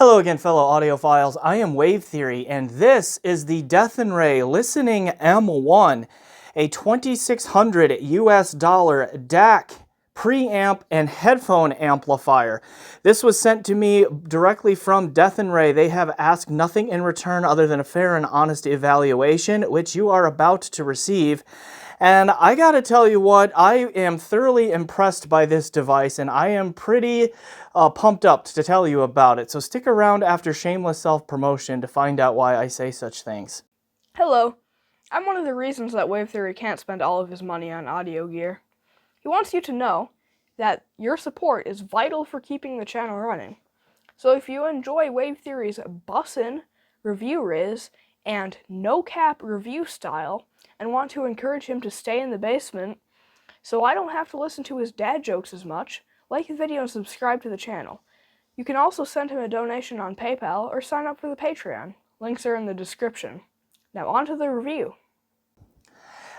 Hello again, fellow audiophiles. I am Wave Theory, and this is the Dethonray Listening M1, a $2,600 US DAC preamp and headphone amplifier. This was sent to me directly from Dethonray. They have asked nothing in return other than a fair and honest evaluation, which you are about to receive. And I gotta tell you what, I am thoroughly impressed by this device, and I am pretty pumped up to tell you about it. So stick around after shameless self-promotion to find out why I say such things. Hello. I'm one of the reasons that Wave Theory can't spend all of his money on audio gear. He wants you to know that your support is vital for keeping the channel running. So if you enjoy Wave Theory's bussin' review riz and no-cap review style, and want to encourage him to stay in the basement so I don't have to listen to his dad jokes as much, like the video and subscribe to the channel. You can also send him a donation on PayPal or sign up for the Patreon. Links are in the description. Now on to the review.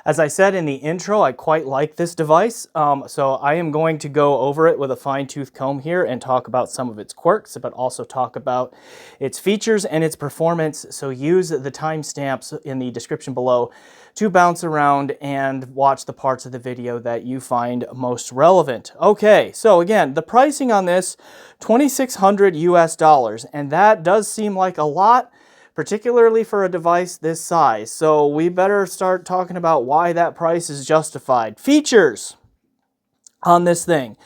As I said in the intro, I quite like this device, so I am going to go over it with a fine-tooth comb here and talk about some of its quirks, but also talk about its features and its performance, so use the timestamps in the description below to bounce around and watch the parts of the video that you find most relevant. Okay, so again, the pricing on this, $2,600 US, and that does seem like a lot, particularly for a device this size. So we better start talking about why that price is justified. Features on this thing.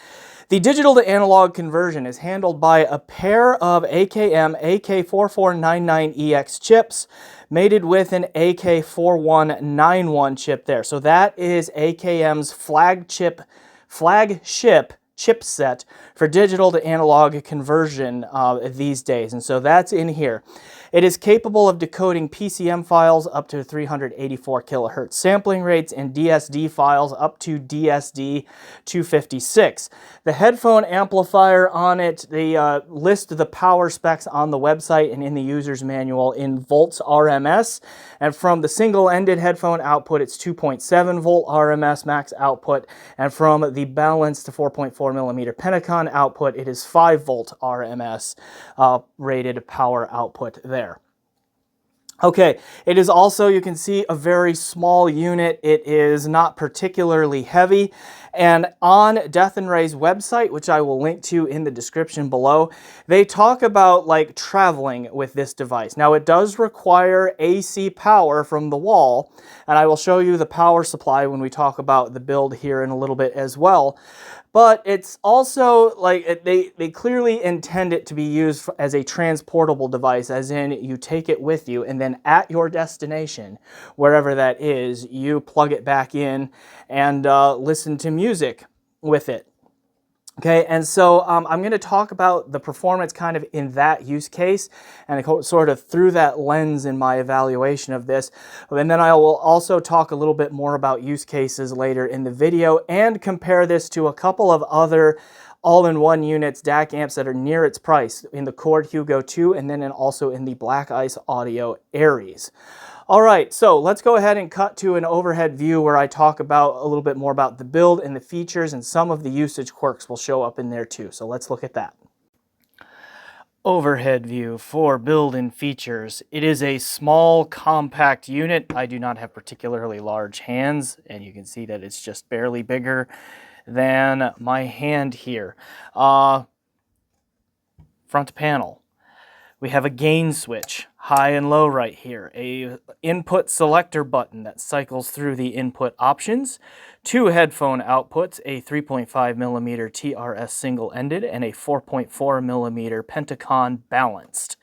The digital to analog conversion is handled by a pair of AKM AK4499EX chips mated with an AK4191 chip there. So that is AKM's flagship chipset for digital to analog conversion these days, and so that's in here. It is capable of decoding PCM files up to 384 kilohertz sampling rates and DSD files up to DSD 256. The headphone amplifier on it, they list the power specs on the website and in the user's manual in volts RMS, and from the single-ended headphone output it's 2.7 volt RMS max output, and from the balanced 4.4 millimeter Pentacon output it is 5 volt RMS rated power output there. Okay, it is also, you can see, a very small unit. It is not particularly heavy, and on Dethonray's website, which I will link to in the description below, they talk about like traveling with this device. Now it does require AC power from the wall, and I will show you the power supply when we talk about the build here in a little bit as well. But it's also like they clearly intend it to be used as a transportable device, as in you take it with you and then at your destination, wherever that is, you plug it back in and listen to music with it. Okay, and so I'm going to talk about the performance kind of in that use case and sort of through that lens in my evaluation of this. And then I will also talk a little bit more about use cases later in the video and compare this to a couple of other all-in-one units, DAC amps that are near its price in the Chord Hugo 2 and then also in the Black Ice Aries. All right, so let's go ahead and cut to an overhead view where I talk about a little bit more about the build and the features, and some of the usage quirks will show up in there too. So let's look at that. Overhead view for build and features. It is a small, compact unit. I do not have particularly large hands, and you can see that it's just barely bigger than my hand here. Front panel. We have a gain switch, high and low right here, a input selector button that cycles through the input options, 2 headphone outputs, a 3.5 millimeter TRS single-ended and a 4.4 millimeter Pentacon balanced.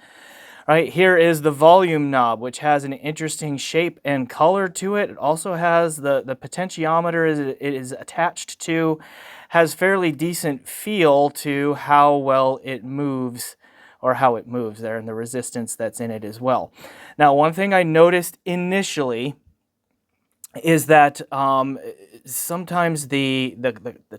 Right here is the volume knob, which has an interesting shape and color to it. It also has the potentiometer it is attached to, has fairly decent feel to how well it moves, or how it moves there, and the resistance that's in it as well. Now, one thing I noticed initially is that sometimes the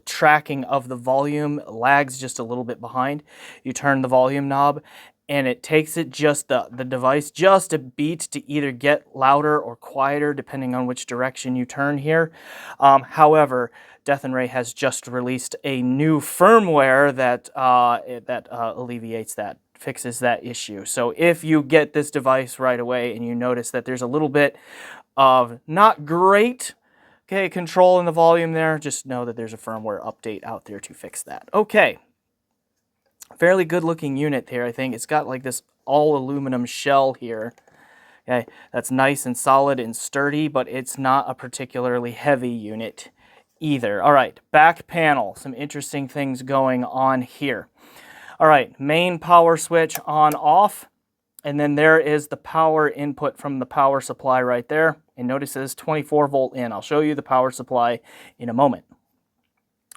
tracking of the volume lags just a little bit behind. You turn the volume knob, and it takes it just the device just a beat to either get louder or quieter, depending on which direction you turn here. However, Dethonray has just released a new firmware that alleviates that fixes that issue. So if you get this device right away and you notice that there's a little bit of not great, okay, control in the volume there, just know that there's a firmware update out there to fix that. Okay, fairly good looking unit here. I think it's got like this all aluminum shell here. Okay, that's nice and solid and sturdy, but it's not a particularly heavy unit either. All right, back panel, some interesting things going on here. All right, main power switch on off, and then there is the power input from the power supply right there. And notice it is 24 volt in. I'll show you the power supply in a moment.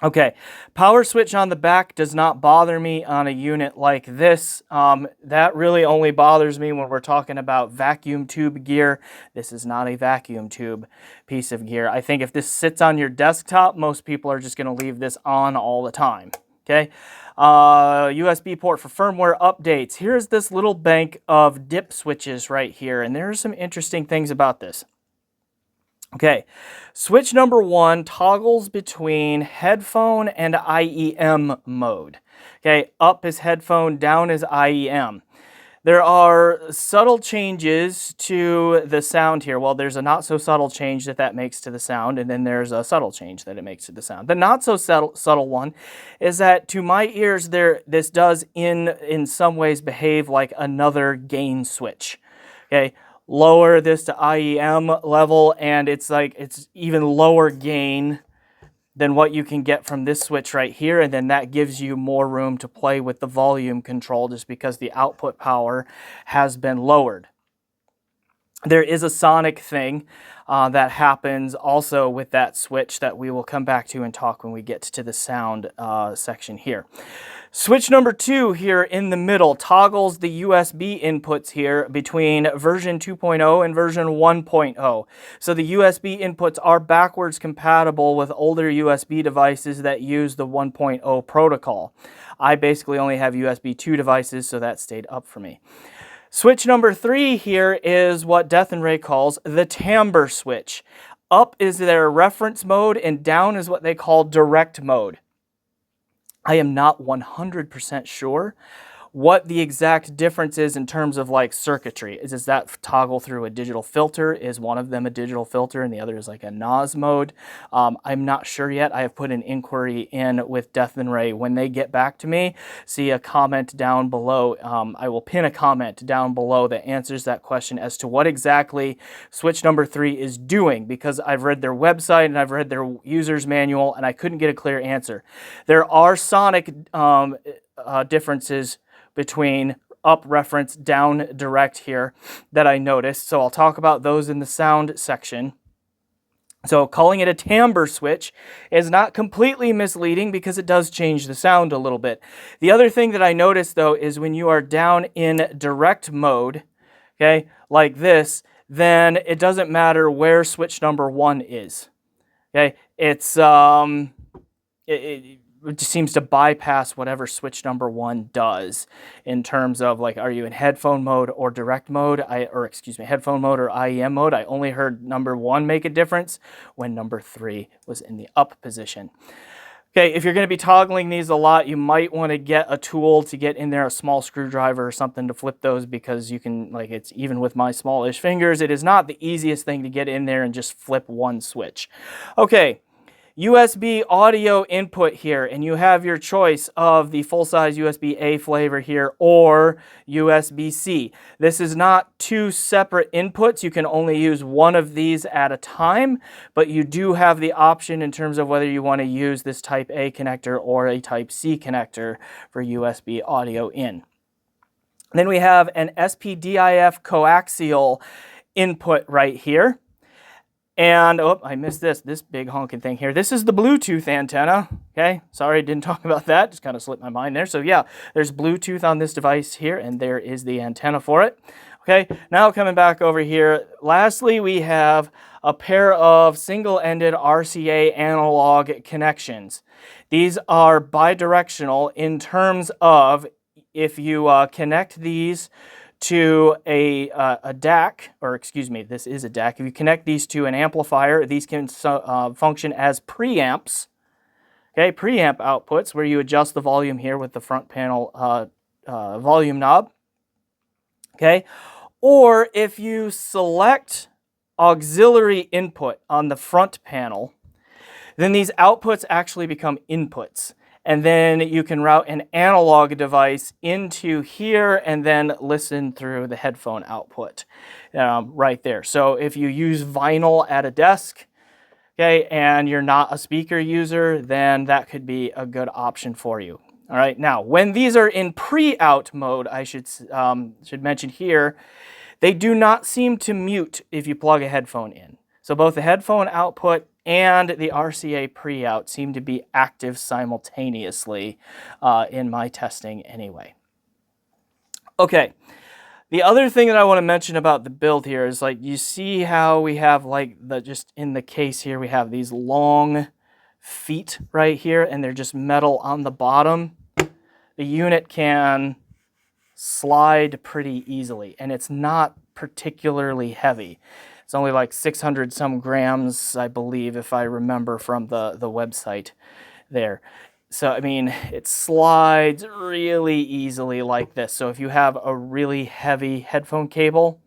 Okay, power switch on the back does not bother me on a unit like this. That really only bothers me when we're talking about vacuum tube gear. This is not a vacuum tube piece of gear. I think if this sits on your desktop, most people are just going to leave this on all the time. Okay, USB port for firmware updates. Here's this little bank of dip switches right here, and there are some interesting things about this. Okay, switch number 1 toggles between headphone and IEM mode. Okay, up is headphone, down is IEM. There are subtle changes to the sound here. Well, there's a not so subtle change that makes to the sound, and then there's a subtle change that it makes to the sound. The not so subtle one is that to my ears, this does in some ways behave like another gain switch. Okay. Lower this to IEM level, and it's even lower gain than what you can get from this switch right here, and then that gives you more room to play with the volume control just because the output power has been lowered. There is a sonic thing that happens also with that switch that we will come back to and talk when we get to the sound section here. Switch number 2 here in the middle toggles the USB inputs here between version 2.0 and version 1.0. So the USB inputs are backwards compatible with older USB devices that use the 1.0 protocol. I basically only have USB 2 devices, so that stayed up for me. Switch number 3 here is what Dethonray calls the timbre switch. Up is their reference mode, and down is what they call direct mode. I am not 100% sure what the exact difference is in terms of like circuitry. Is that toggle through a digital filter? Is one of them a digital filter and the other is like a NOS mode? I'm not sure yet. I have put an inquiry in with Dethonray. When they get back to me, see a comment down below. I will pin a comment down below that answers that question as to what exactly switch number 3 is doing, because I've read their website and I've read their user's manual and I couldn't get a clear answer. There are sonic differences between up reference, down direct here that I noticed. So I'll talk about those in the sound section. So calling it a timbre switch is not completely misleading because it does change the sound a little bit. The other thing that I noticed though is when you are down in direct mode, okay, like this, then it doesn't matter where switch number 1 is. Okay, it just seems to bypass whatever switch number 1 does in terms of like, are you in headphone mode or direct mode? Headphone mode or IEM mode. I only heard number 1 make a difference when number 3 was in the up position. Okay, if you're going to be toggling these a lot, you might want to get a tool to get in there, a small screwdriver or something to flip those, because you can, like, it's even with my smallish fingers, it is not the easiest thing to get in there and just flip one switch. Okay. USB audio input here, and you have your choice of the full-size USB-A flavor here or USB-C. This is not 2 separate inputs. You can only use one of these at a time, but you do have the option in terms of whether you want to use this Type A connector or a Type C connector for USB audio in. Then we have an SPDIF coaxial input right here. And, oh, I missed this big honking thing here. This is the Bluetooth antenna, okay? Sorry, I didn't talk about that. Just kind of slipped my mind there. So, yeah, there's Bluetooth on this device here, and there is the antenna for it. Okay, now coming back over here, lastly, we have a pair of single-ended RCA analog connections. These are bidirectional in terms of if you connect these to a DAC, or excuse me, this is a DAC. If you connect these to an amplifier, these can function as preamps. Okay, preamp outputs where you adjust the volume here with the front panel volume knob, okay? Or if you select auxiliary input on the front panel, then these outputs actually become inputs. And then you can route an analog device into here and then listen through the headphone output right there. So if you use vinyl at a desk, okay, and you're not a speaker user, then that could be a good option for you. All right, now when these are in pre-out mode, I should mention here, they do not seem to mute if you plug a headphone in. So both the headphone output and the RCA pre-out seem to be active simultaneously in my testing anyway. Okay, the other thing that I want to mention about the build here is, like, you see how we have, like, just in the case here, we have these long feet right here, and they're just metal on the bottom. The unit can slide pretty easily, and it's not particularly heavy. It's only like 600 some grams, I believe, if I remember from the website there. So, I mean, it slides really easily like this. So if you have a really heavy headphone cable,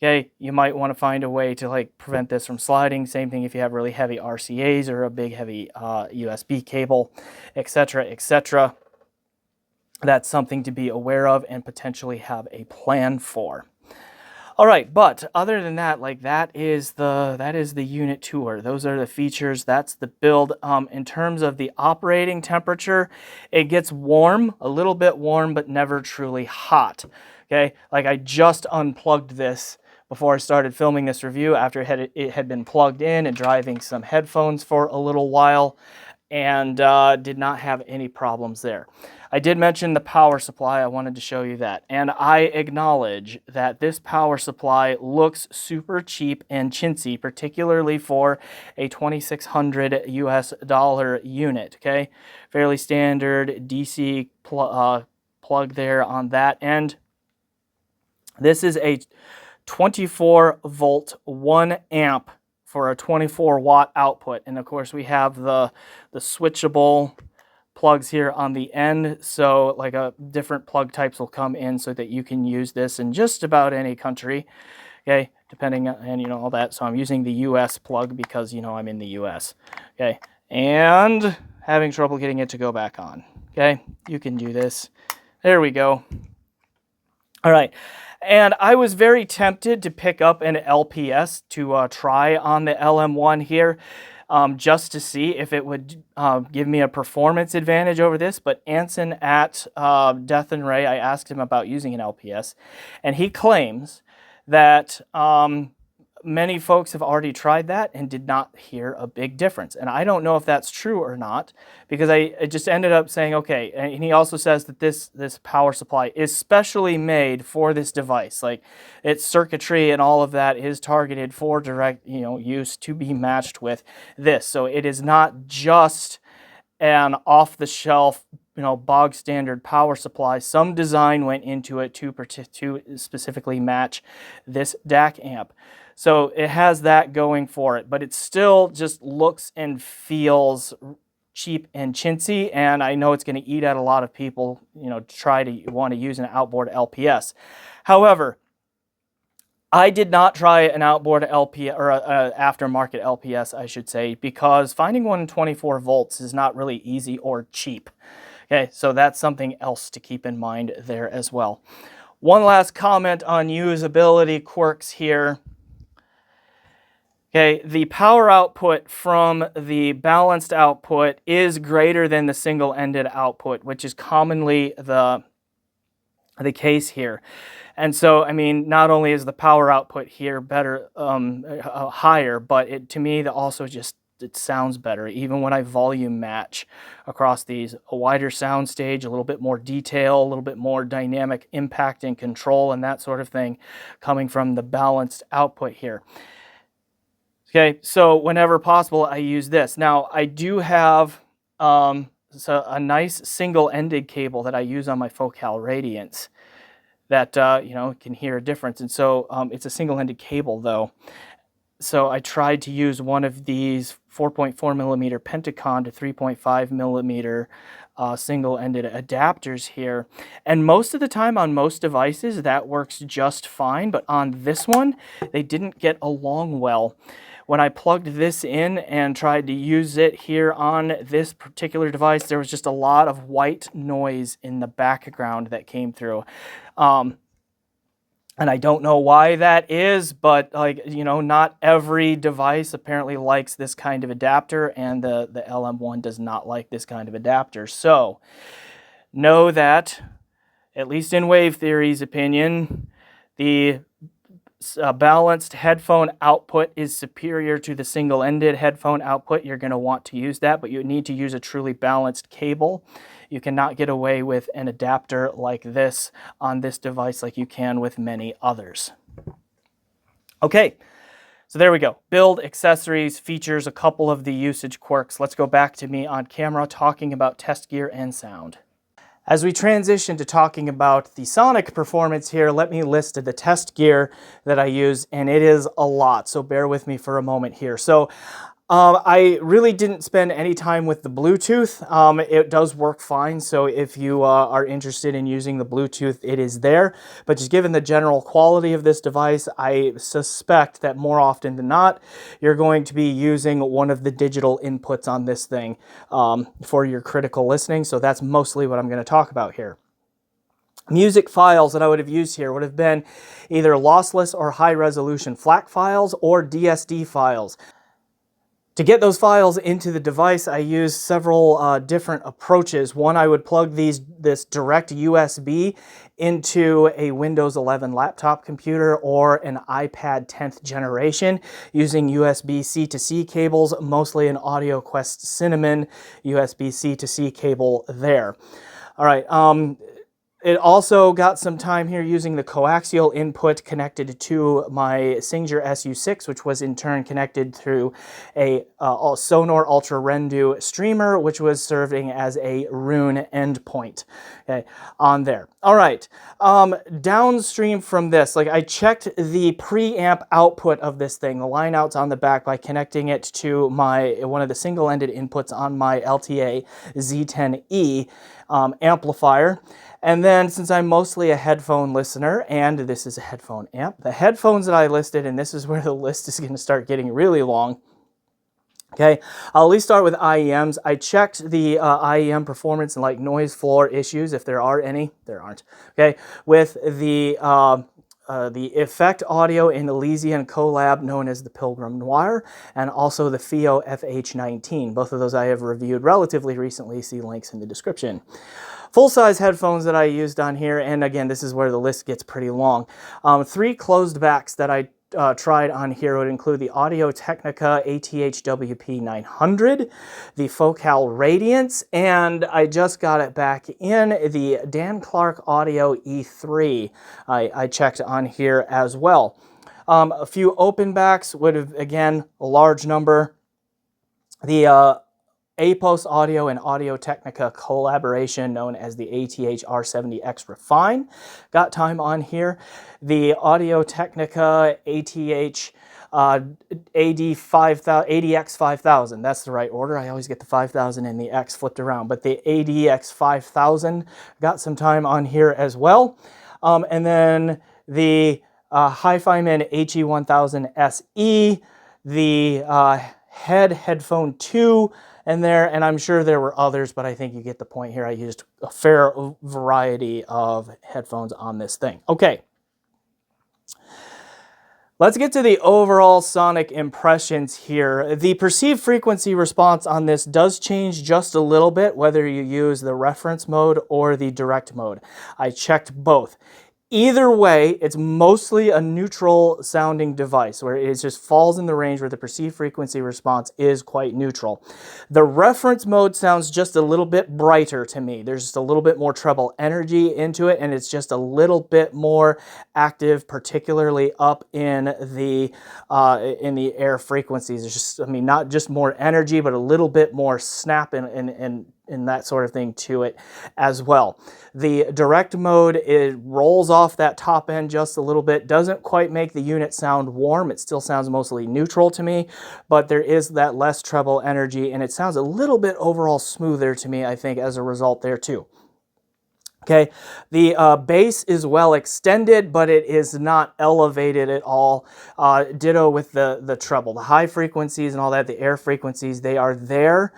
okay, you might want to find a way to, like, prevent this from sliding. Same thing if you have really heavy RCAs or a big heavy USB cable, etc., etc. That's something to be aware of and potentially have a plan for. All right, but other than that, like, that is the unit tour. Those are the features. That's the build. In terms of the operating temperature, it gets warm, a little bit warm, but never truly hot. Okay, like, I just unplugged this before I started filming this review after it had been plugged in and driving some headphones for a little while, and did not have any problems there. I did mention the power supply. I wanted to show you that. And I acknowledge that this power supply looks super cheap and chintzy, particularly for a $2,600 US unit, okay? Fairly standard DC plug there on that end. This is a 24 volt, 1 amp for a 24 watt output. And of course we have the switchable plugs here on the end, so like different plug types will come in so that you can use this in just about any country, okay, depending on, and you know, all that. So I'm using the US plug because, you know, I'm in the US, okay, and having trouble getting it to go back on. Okay, you can do this. There we go. All right, and I was very tempted to pick up an LPS to try on the LM1 here, just to see if it would give me a performance advantage over this. But Anson at Dethonray, I asked him about using an LPS, and he claims that many folks have already tried that and did not hear a big difference. And I don't know if that's true or not, because I just ended up saying, okay, and he also says that this power supply is specially made for this device. Like, its circuitry and all of that is targeted for direct, you know, use to be matched with this. So it is not just an off-the-shelf, you know, bog standard power supply. Some design went into it to specifically match this DAC amp. So it has that going for it, but it still just looks and feels cheap and chintzy, and I know it's going to eat at a lot of people, you know, try to want to use an outboard LPS. However, I did not try an outboard LPS, or an aftermarket LPS, I should say, because finding one in 24 volts is not really easy or cheap. Okay, so that's something else to keep in mind there as well. One last comment on usability quirks here. Okay, the power output from the balanced output is greater than the single-ended output, which is commonly the case here. And so, I mean, not only is the power output here better, higher, but to me, also just, it sounds better. Even when I volume match across these, a wider sound stage, a little bit more detail, a little bit more dynamic impact and control and that sort of thing coming from the balanced output here. Okay, so whenever possible, I use this. Now, I do have so a nice single-ended cable that I use on my Focal Radiants that, you know, can hear a difference. And so it's a single-ended cable, though. So I tried to use one of these 4.4 millimeter Pentacon to 3.5 millimeter single-ended adapters here. And most of the time on most devices, that works just fine. But on this one, they didn't get along well. When I plugged this in and tried to use it here on this particular device, there was just a lot of white noise in the background that came through. And I don't know why that is, but like, you know, not every device apparently likes this kind of adapter, and the LM1 does not like this kind of adapter. So know that, at least in Wave Theory's opinion, the balanced headphone output is superior to the single-ended headphone output. You're going to want to use that, but you need to use a truly balanced cable. You cannot get away with an adapter like this on this device like you can with many others. Okay, so there we go. Build, accessories, features, a couple of the usage quirks. Let's go back to me on camera talking about test gear and sound. As we transition to talking about the sonic performance here, let me list the test gear that I use, and it is a lot, so bear with me for a moment here. So I really didn't spend any time with the Bluetooth. It does work fine, so if you are interested in using the Bluetooth, it is there. But just given the general quality of this device, I suspect that more often than not, you're going to be using one of the digital inputs on this thing for your critical listening. So that's mostly what I'm going to talk about here. Music files that I would have used here would have been either lossless or high-resolution FLAC files or DSD files. To get those files into the device, I used several different approaches. One, I would plug this direct USB into a Windows 11 laptop computer or an iPad 10th generation using USB-C to C cables, mostly an AudioQuest Cinnamon USB-C to C cable there. All right. It also got some time here using the coaxial input connected to my Singer SU6, which was in turn connected through a Sonor Ultra Rendu streamer, which was serving as a Roon endpoint, okay, on there. All right, downstream from this, like I checked the preamp output of this thing, the line outs on the back, by connecting it to one of the single-ended inputs on my LTA Z10E amplifier. And then, since I'm mostly a headphone listener, and this is a headphone amp, the headphones that I listed, and this is where the list is going to start getting really long. Okay, I'll at least start with IEMs. I checked the IEM performance and like noise floor issues, if there are any. There aren't. Okay, with the effect audio in Elysian collab known as the Pilgrim Noir, and also the FIO FH19. Both of those I have reviewed relatively recently. See links in the description. Full-size headphones that I used on here, and again, this is where the list gets pretty long. 3 closed backs that I tried on here would include the Audio-Technica ATH-WP 900, the Focal Radiance, and I just got it back in, the Dan Clark Audio E3 I checked on here as well. A few open backs would have, again, a large number. The Apos Audio and Audio-Technica collaboration known as the ATH R70X Refine. Got time on here. The Audio-Technica ATH ADX 5000. That's the right order. I always get the 5000 and the X flipped around. But the ADX 5000 got some time on here as well. And then the Hi-Fi-Man HE1000 SE, the Headphone 2, in there, and I'm sure there were others, but I think you get the point here. I used a fair variety of headphones on this thing. Okay. Let's get to the overall sonic impressions here. The perceived frequency response on this does change just a little bit, whether you use the reference mode or the direct mode. I checked both. Either way, it's mostly a neutral sounding device where it just falls in the range where the perceived frequency response is quite neutral. The reference mode sounds just a little bit brighter to me. There's just a little bit more treble energy into it, and it's just a little bit more active, particularly up in the air frequencies. It's just, I mean, not just more energy, but a little bit more snap and and that sort of thing to it as well. The direct mode, it rolls off that top end just a little bit, doesn't quite make the unit sound warm. It still sounds mostly neutral to me, but there is that less treble energy, and it sounds a little bit overall smoother to me, I think, as a result there too. Okay, the bass is well extended, but it is not elevated at all. Ditto with the treble. The high frequencies and all that, the air frequencies, they are there,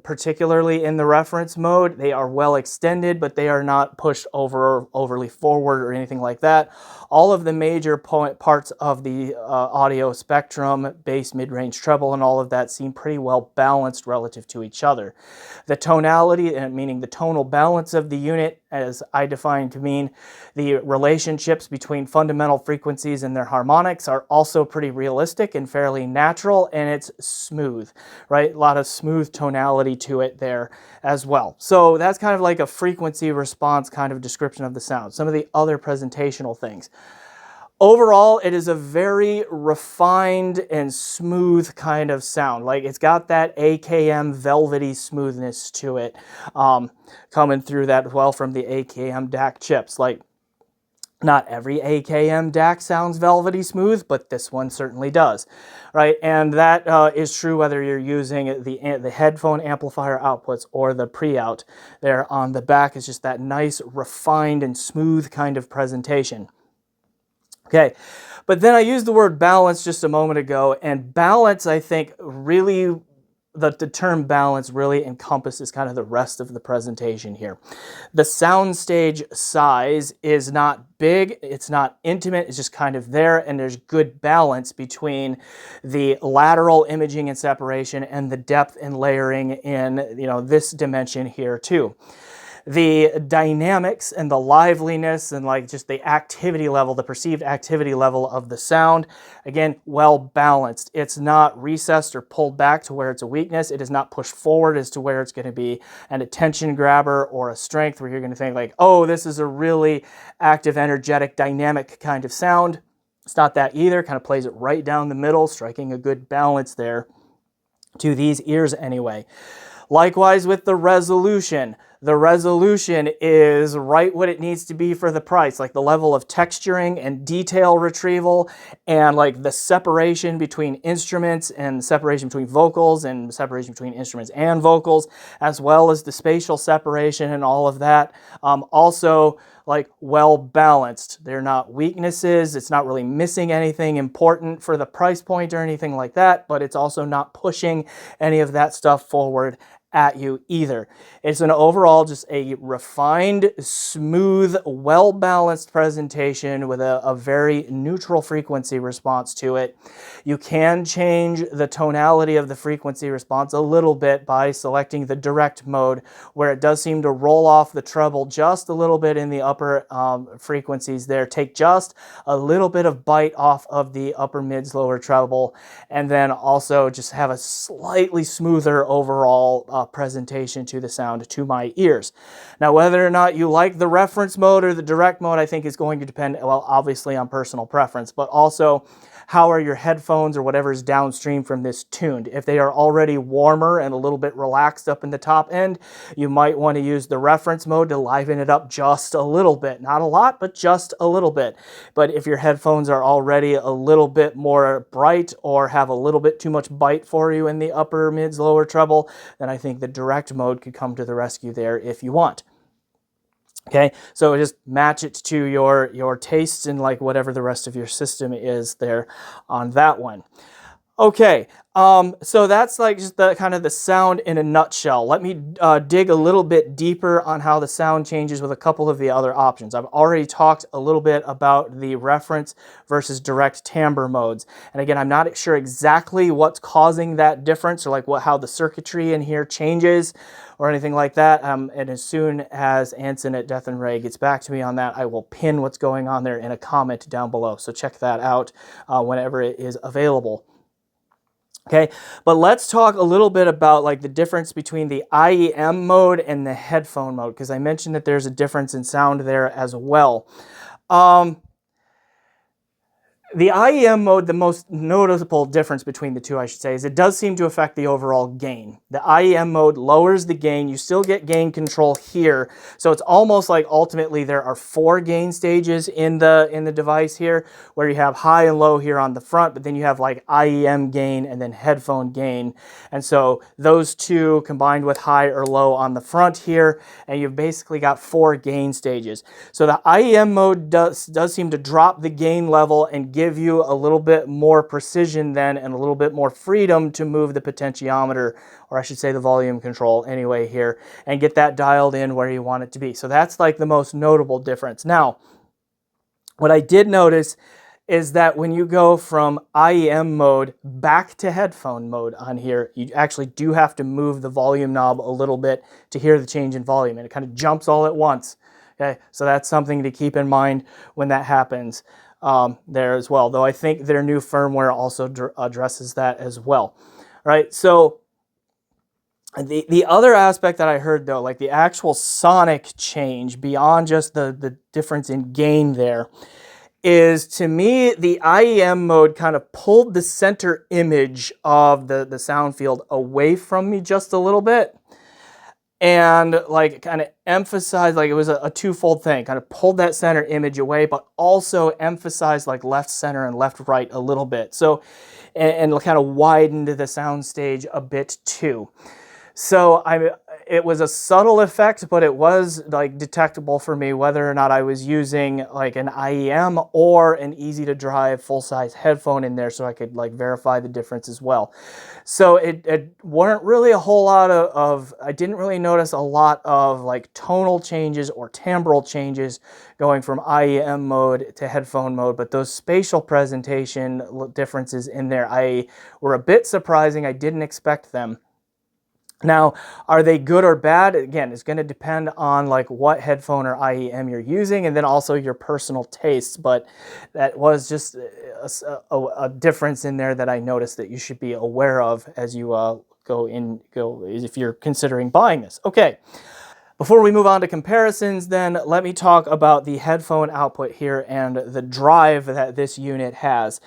particularly in the reference mode. They are well extended, but they are not pushed overly forward or anything like that. All of the major parts of the audio spectrum, bass, mid-range, treble, and all of that seem pretty well balanced relative to each other. The tonality, meaning the tonal balance of the unit, as I define to mean the relationships between fundamental frequencies and their harmonics, are also pretty realistic and fairly natural, and it's smooth, right? A lot of smooth tonality to it there as well. So that's kind of like a frequency response kind of description of the sound. Some of the other presentational things. Overall, it is a very refined and smooth kind of sound. Like, it's got that AKM velvety smoothness to it, coming through that well from the AKM DAC chips. Like, not every AKM DAC sounds velvety smooth, but this one certainly does, right? And that is true whether you're using the headphone amplifier outputs or the pre-out. There on the back is just that nice, refined, and smooth kind of presentation. Okay, but then I used the word balance just a moment ago, and balance, I think, really, the term balance really encompasses kind of the rest of the presentation here. The soundstage size is not big, it's not intimate, it's just kind of there, and there's good balance between the lateral imaging and separation and the depth and layering in, this dimension here too. The dynamics and the liveliness and like just the activity level, the perceived activity level of the sound, again, well balanced. It's not recessed or pulled back to where it's a weakness. It is not pushed forward as to where it's going to be an attention grabber or a strength where you're going to think like, oh, this is a really active, energetic, dynamic kind of sound. It's not that either. Kind of plays it right down the middle, striking a good balance there to these ears anyway. Likewise with the resolution. The resolution is right what it needs to be for the price, like the level of texturing and detail retrieval and like the separation between instruments and separation between vocals and separation between instruments and vocals, as well as the spatial separation and all of that. Also, like well balanced. They're not weaknesses. It's not really missing anything important for the price point or anything like that, but it's also not pushing any of that stuff forward at you either. It's an overall just a refined, smooth, well-balanced presentation with a very neutral frequency response to it. You can change the tonality of the frequency response a little bit by selecting the direct mode, where it does seem to roll off the treble just a little bit in the upper frequencies there, take just a little bit of bite off of the upper mids, lower treble, and then also just have a slightly smoother overall presentation to the sound to my ears. Now, whether or not you like the reference mode or the direct mode, I think is going to depend, well, obviously on personal preference, but also how are your headphones or whatever is downstream from this tuned. If they are already warmer and a little bit relaxed up in the top end, you might want to use the reference mode to liven it up just a little bit. Not a lot, but just a little bit. But if your headphones are already a little bit more bright or have a little bit too much bite for you in the upper mids, lower treble, then I think the direct mode could come to the rescue there if you want. Okay, so just match it to your tastes and like whatever the rest of your system is there on that one. Okay, so that's like just the kind of the sound in a nutshell. Let me dig a little bit deeper on how the sound changes with a couple of the other options. I've already talked a little bit about the reference versus direct timbre modes. And again, I'm not sure exactly what's causing that difference or like how the circuitry in here changes or anything like that. And as soon as Anson at Dethonray gets back to me on that, I will pin what's going on there in a comment down below. So check that out whenever it is available. Okay, but let's talk a little bit about like the difference between the IEM mode and the headphone mode, because I mentioned that there's a difference in sound there as well. The IEM mode, the most noticeable difference between the two, I should say, is it does seem to affect the overall gain. The IEM mode lowers the gain. You still get gain control here. So it's almost like ultimately there are 4 gain stages in the device here, where you have high and low here on the front, but then you have like IEM gain and then headphone gain. And so those two combined with high or low on the front here, and you've basically got 4 gain stages. So the IEM mode does seem to drop the gain level and give you a little bit more precision then and a little bit more freedom to move the potentiometer, or I should say the volume control anyway here, and get that dialed in where you want it to be. So that's like the most notable difference. Now, what I did notice is that when you go from IEM mode back to headphone mode on here, you actually do have to move the volume knob a little bit to hear the change in volume, and it kind of jumps all at once. Okay, so that's something to keep in mind when that happens there as well, though I think their new firmware also addresses that as well. All right, so the other aspect that I heard, though, like the actual sonic change beyond just the difference in gain there, is to me the IEM mode kind of pulled the center image of the sound field away from me just a little bit, and like kind of emphasized, like it was a twofold thing, kind of pulled that center image away, but also emphasized like left, center, and left, right a little bit. So, and kind of widened the sound stage a bit too. So it was a subtle effect, but it was like detectable for me whether or not I was using like an IEM or an easy to drive full-size headphone in there, so I could like verify the difference as well. So it weren't really a whole lot I didn't really notice a lot of like tonal changes or timbral changes going from IEM mode to headphone mode, but those spatial presentation differences in there were a bit surprising. I didn't expect them. Now, are they good or bad? Again, it's going to depend on like what headphone or IEM you're using, and then also your personal tastes, but that was just a difference in there that I noticed that you should be aware of as you go if you're considering buying this. Okay. Before we move on to comparisons, then let me talk about the headphone output here and the drive that this unit has.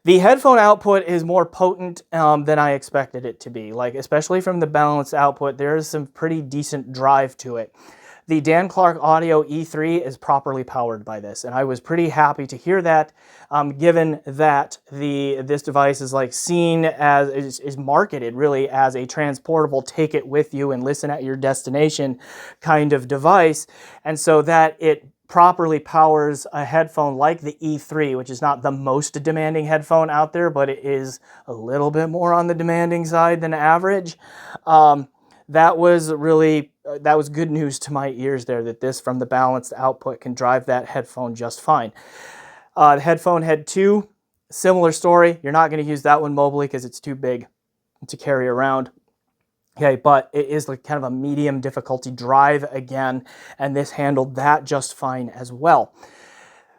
The headphone output is more potent than I expected it to be, like especially from the balanced output. There is some pretty decent drive to it. The Dan Clark Audio E3 is properly powered by this, and I was pretty happy to hear that, given that this device is like seen as, is marketed really as a transportable, take it with you and listen at your destination kind of device, and so that it properly powers a headphone like the E3, which is not the most demanding headphone out there, but it is a little bit more on the demanding side than average. That was good news to my ears there, that this from the balanced output can drive that headphone just fine. The headphone Head 2, similar story. You're not going to use that one mobily because it's too big to carry around. Okay, but it is like kind of a medium difficulty drive again, and this handled that just fine as well.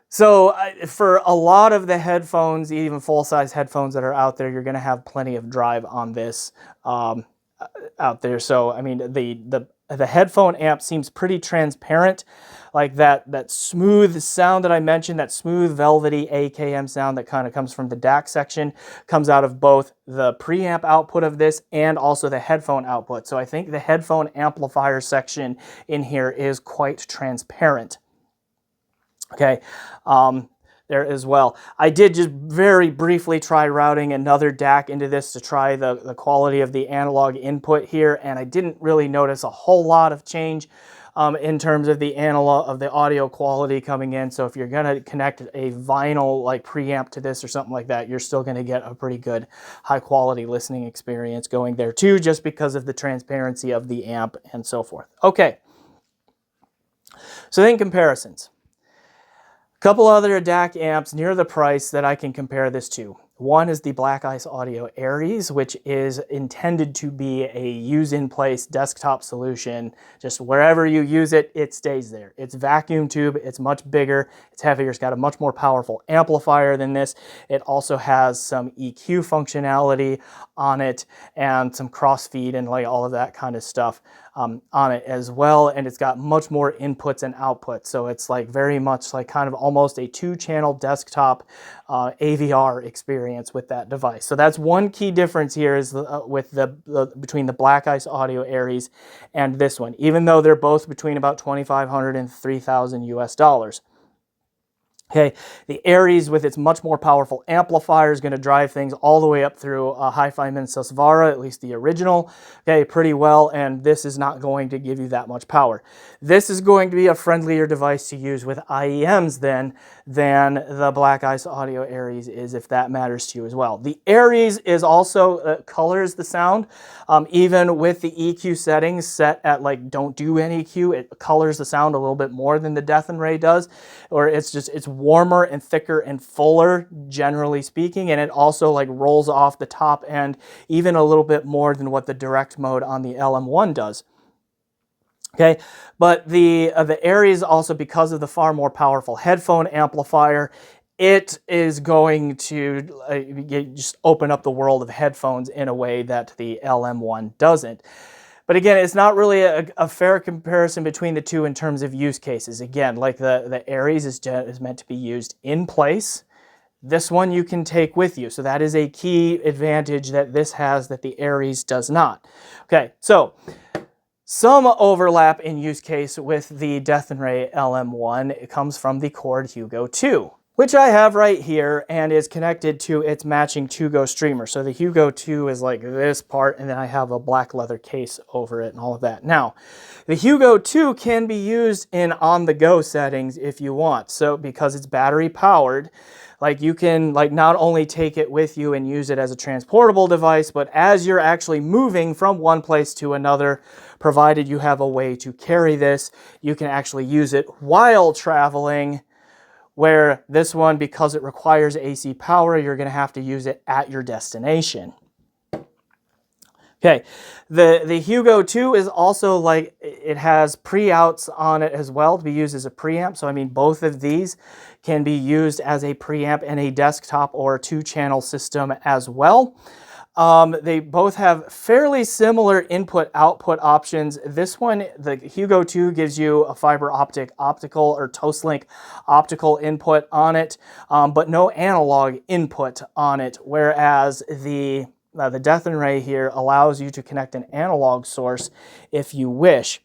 So for a lot of the headphones, even full-size headphones that are out there, you're going to have plenty of drive on this out there. So I mean, the headphone amp seems pretty transparent, like that smooth sound that I mentioned, that smooth velvety AKM sound that kind of comes from the DAC section, comes out of both the preamp output of this and also the headphone output. So I think the headphone amplifier section in here is quite transparent. Okay, there as well. I did just very briefly try routing another DAC into this to try the quality of the analog input here, and I didn't really notice a whole lot of change in terms of the audio quality coming in. So if you're gonna connect a vinyl like preamp to this or something like that, you're still gonna get a pretty good high quality listening experience going there too, just because of the transparency of the amp and so forth. Okay, so then comparisons. Couple other DAC amps near the price that I can compare this to. One is the Black Ice Audio Aries, which is intended to be a use-in-place desktop solution. Just wherever you use it, it stays there. It's vacuum tube, it's much bigger, it's heavier, it's got a much more powerful amplifier than this. It also has some EQ functionality on it and some crossfeed and like all of that kind of stuff. on it as well, and it's got much more inputs and outputs. So it's like very much like kind of almost a 2-channel desktop AVR experience with that device. So that's one key difference here is with between the Black Ice Audio Aries and this one, even though they're both between about $2,500 and $3,000 US. Okay, the Aries with its much more powerful amplifier is going to drive things all the way up through Hi-Fi Minnesota, at least the original, okay, pretty well, and this is not going to give you that much power. This is going to be a friendlier device to use with IEMs than the Black Ice Audio Aries is, if that matters to you as well. The Aries is also colors the sound, even with the EQ settings set at like don't do any EQ, it colors the sound a little bit more than the Dethonray does, or it's warmer and thicker and fuller, generally speaking, and it also like rolls off the top end even a little bit more than what the direct mode on the LM1 does. Okay, but the Aries also, because of the far more powerful headphone amplifier, it is going to just open up the world of headphones in a way that the LM1 doesn't. But again, it's not really a fair comparison between the two in terms of use cases. Again, like the Aries is meant to be used in place. This one you can take with you. So that is a key advantage that this has that the Aries does not. Okay, so some overlap in use case with the Dethonray LM1. It comes from the Chord Hugo 2. Which I have right here and is connected to its matching Hugo streamer. So the Hugo 2 is like this part, and then I have a black leather case over it and all of that. Now, the Hugo 2 can be used in on-the-go settings if you want. So because it's battery powered, like you can like not only take it with you and use it as a transportable device, but as you're actually moving from one place to another, provided you have a way to carry this, you can actually use it while traveling. Where this one, because it requires AC power, you're going to have to use it at your destination. Okay, the Hugo 2 is also like, it has pre-outs on it as well to be used as a preamp. So I mean, both of these can be used as a preamp in a desktop or 2-channel system as well. They both have fairly similar input-output options. This one, the Hugo 2, gives you a fiber optical or Toslink optical input on it, but no analog input on it, whereas the Dethonray here allows you to connect an analog source if you wish.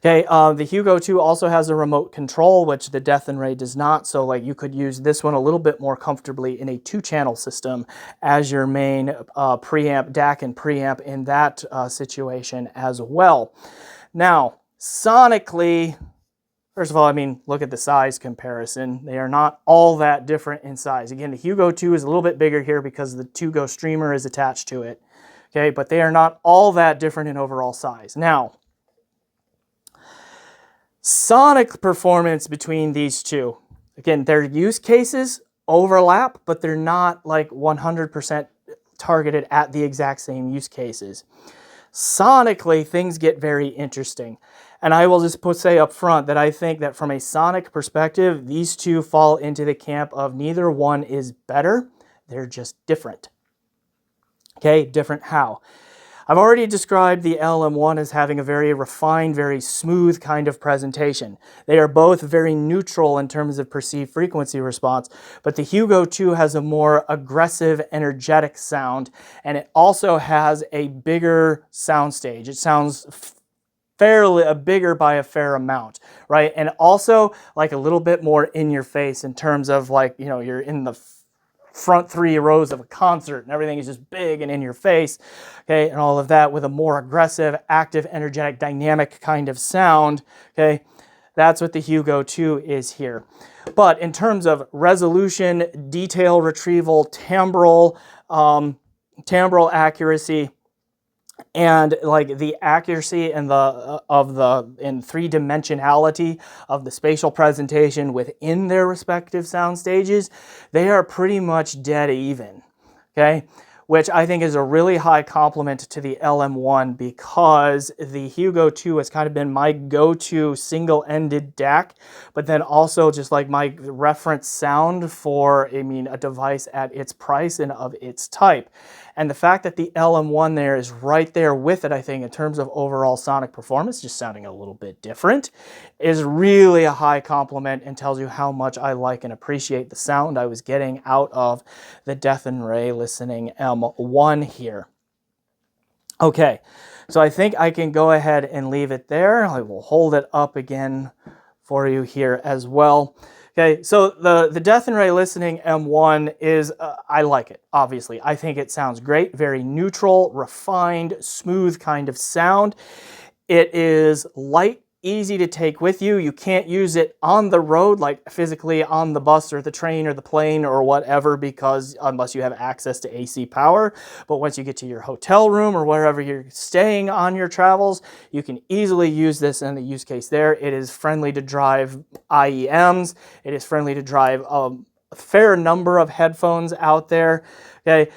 Okay, the Hugo 2 also has a remote control, which the Dethonray does not, so like you could use this one a little bit more comfortably in a 2-channel system as your main preamp, DAC and preamp in that situation as well. Now, sonically, first of all, I mean, look at the size comparison. They are not all that different in size. Again, the Hugo 2 is a little bit bigger here because the Hugo streamer is attached to it. Okay, but they are not all that different in overall size. Now, sonic performance between these two. Again, their use cases overlap, but they're not like 100% targeted at the exact same use cases. Sonically, things get very interesting. And I will just say up front that I think that from a sonic perspective, these two fall into the camp of neither one is better. They're just different. Okay, different how? I've already described the LM1 as having a very refined, very smooth kind of presentation. They are both very neutral in terms of perceived frequency response, but the Hugo 2 has a more aggressive, energetic sound, and it also has a bigger soundstage. It sounds fairly bigger by a fair amount, right? And also like a little bit more in your face in terms of like, you know, you're in the front 3 rows of a concert and everything is just big and in your face, okay, and all of that with a more aggressive, active, energetic, dynamic kind of sound, okay. That's what the Hugo 2 is here. But in terms of resolution, detail retrieval, timbral accuracy, and like the accuracy and in 3-dimensionality of the spatial presentation within their respective sound stages, they are pretty much dead even. Okay, which I think is a really high compliment to the LM1 because the Hugo 2 has kind of been my go-to single-ended DAC, but then also just like my reference sound for, I mean, a device at its price and of its type. And the fact that the LM1 there is right there with it, I think, in terms of overall sonic performance, just sounding a little bit different, is really a high compliment and tells you how much I like and appreciate the sound I was getting out of the Dethonray Listening M1 here. Okay, so I think I can go ahead and leave it there. I will hold it up again for you here as well. Okay, so the Dethonray Listening M1 is, I like it, obviously. I think it sounds great, very neutral, refined, smooth kind of sound. It is light, easy to take with you. You can't use it on the road, like physically on the bus or the train or the plane or whatever, because unless you have access to AC power. But once you get to your hotel room or wherever you're staying on your travels, you can easily use this in the use case there. It is friendly to drive IEMs. It is friendly to drive a fair number of headphones out there. Okay.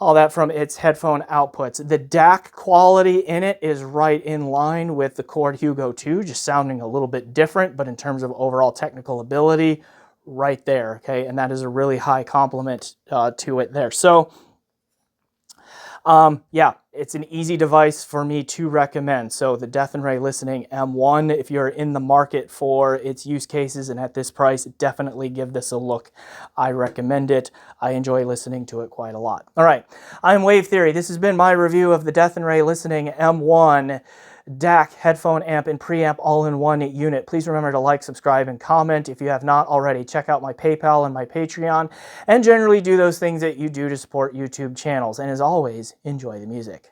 All that from its headphone outputs. The DAC quality in it is right in line with the Chord Hugo 2, just sounding a little bit different, but in terms of overall technical ability, right there, okay? And that is a really high compliment to it there. So, yeah, it's an easy device for me to recommend. So the Dethonray Listening M1, if you're in the market for its use cases and at this price, definitely give this a look. I recommend it. I enjoy listening to it quite a lot. All right, I'm Wave Theory. This has been my review of the Dethonray Listening M1 DAC, headphone amp, and preamp all-in-one unit. Please remember to like, subscribe, and comment. If you have not already, check out my PayPal and my Patreon, and generally do those things that you do to support YouTube channels. And as always, enjoy the music.